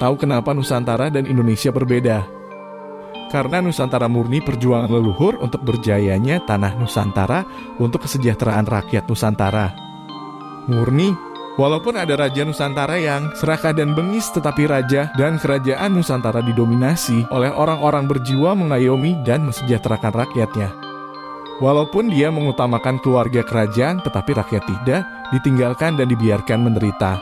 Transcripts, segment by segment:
Tahu kenapa Nusantara dan Indonesia berbeda? Karena Nusantara murni perjuangan leluhur untuk berjayanya tanah Nusantara untuk kesejahteraan rakyat Nusantara. Murni, walaupun ada Raja Nusantara yang serakah dan bengis, tetapi raja dan kerajaan Nusantara didominasi oleh orang-orang berjiwa mengayomi dan mesejahterakan rakyatnya. Walaupun dia mengutamakan keluarga kerajaan, tetapi rakyat tidak, ditinggalkan dan dibiarkan menderita.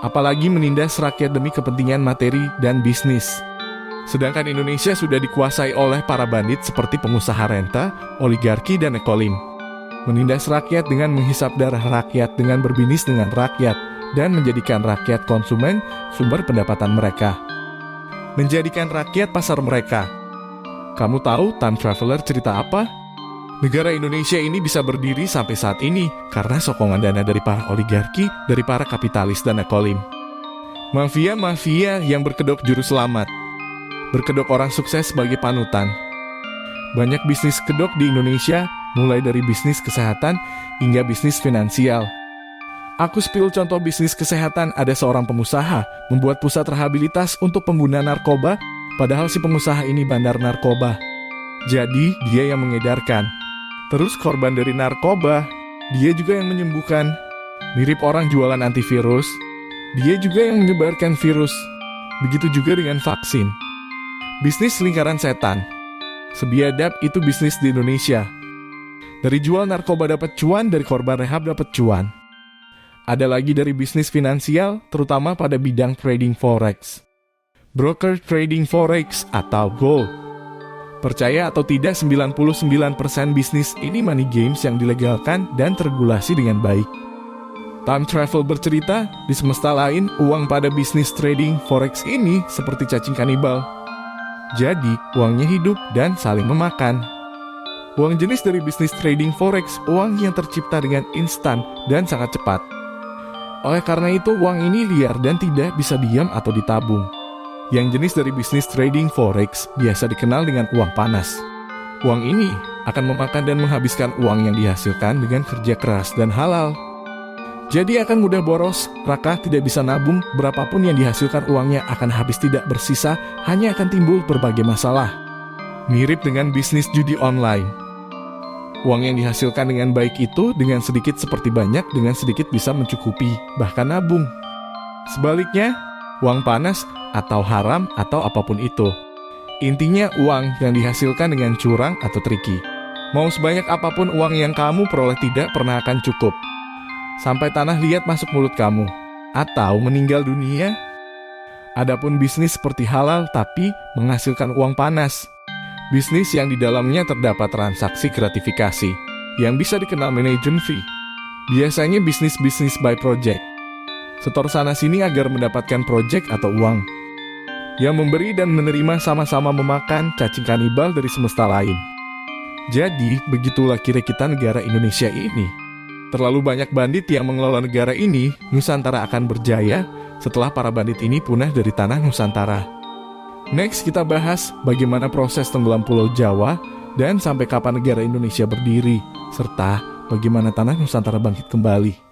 Apalagi menindas rakyat demi kepentingan materi dan bisnis. Sedangkan Indonesia sudah dikuasai oleh para bandit seperti pengusaha renta, oligarki, dan ekolim. Menindas rakyat dengan menghisap darah rakyat, dengan berbisnis dengan rakyat, dan menjadikan rakyat konsumen sumber pendapatan mereka. Menjadikan rakyat pasar mereka. Kamu tahu Time Traveler cerita apa? Negara Indonesia ini bisa berdiri sampai saat ini karena sokongan dana dari para oligarki, dari para kapitalis dan ekolim. Mafia-mafia yang berkedok juru selamat. Berkedok orang sukses sebagai panutan. Banyak bisnis kedok di Indonesia, mulai dari bisnis kesehatan hingga bisnis finansial. Aku spill contoh bisnis kesehatan. Ada seorang pengusaha membuat pusat rehabilitas untuk pengguna narkoba, padahal si pengusaha ini bandar narkoba. Jadi, dia yang mengedarkan. Terus korban dari narkoba, dia juga yang menyembuhkan. Mirip orang jualan antivirus, dia juga yang menyebarkan virus. Begitu juga dengan vaksin. Bisnis lingkaran setan. Sebiadab itu bisnis di Indonesia. Dari jual narkoba dapat cuan, dari korban rehab dapat cuan. Ada lagi dari bisnis finansial, terutama pada bidang trading forex. Broker trading forex atau gold. Percaya atau tidak, 99% bisnis ini money games yang dilegalkan dan terregulasi dengan baik. Time Travel bercerita, di semesta lain, uang pada bisnis trading forex ini seperti cacing kanibal. Jadi, uangnya hidup dan saling memakan. Uang jenis dari bisnis trading forex, uang yang tercipta dengan instan dan sangat cepat. Oleh karena itu, uang ini liar dan tidak bisa diam atau ditabung. Yang jenis dari bisnis trading forex biasa dikenal dengan uang panas. Uang ini akan memakan dan menghabiskan uang yang dihasilkan dengan kerja keras dan halal. Jadi akan mudah boros, rakah, tidak bisa nabung, berapapun yang dihasilkan uangnya akan habis tidak bersisa, hanya akan timbul berbagai masalah. Mirip dengan bisnis judi online. Uang yang dihasilkan dengan baik itu dengan sedikit seperti banyak, dengan sedikit bisa mencukupi, bahkan nabung. Sebaliknya, uang panas atau haram atau apapun itu. Intinya uang yang dihasilkan dengan curang atau triki. Mau sebanyak apapun uang yang kamu peroleh tidak pernah akan cukup. Sampai tanah liat masuk mulut kamu. Atau meninggal dunia. Adapun bisnis seperti halal tapi menghasilkan uang panas. Bisnis yang di dalamnya terdapat transaksi gratifikasi yang bisa dikenal management fee. Biasanya bisnis-bisnis by project. Setor sana-sini agar mendapatkan project atau uang. Yang memberi dan menerima sama-sama memakan cacing kanibal dari semesta lain. Jadi, begitulah kira kita negara Indonesia ini. Terlalu banyak bandit yang mengelola negara ini, Nusantara akan berjaya setelah para bandit ini punah dari tanah Nusantara. Next, kita bahas bagaimana proses tenggelam Pulau Jawa dan sampai kapan negara Indonesia berdiri, serta bagaimana tanah Nusantara bangkit kembali.